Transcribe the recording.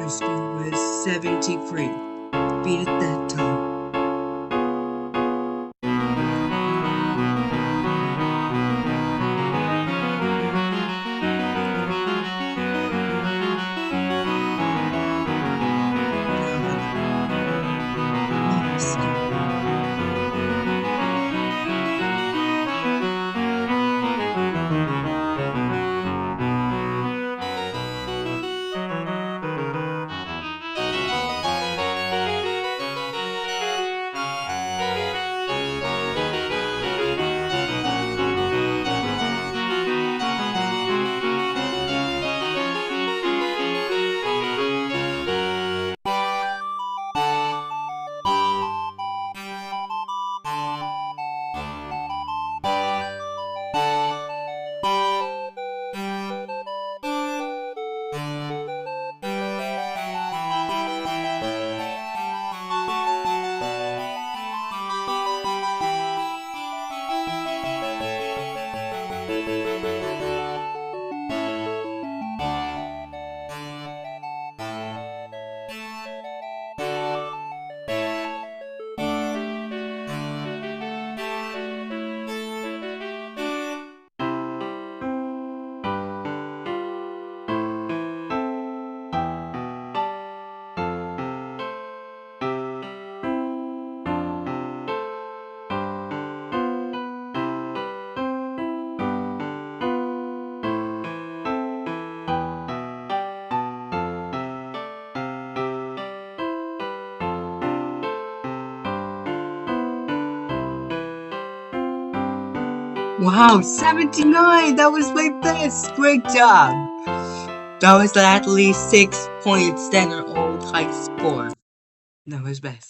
high score was 73. Beat it that time. Wow, 79! That was my best! Great job! That was at least 6 points than our old high score. That was best.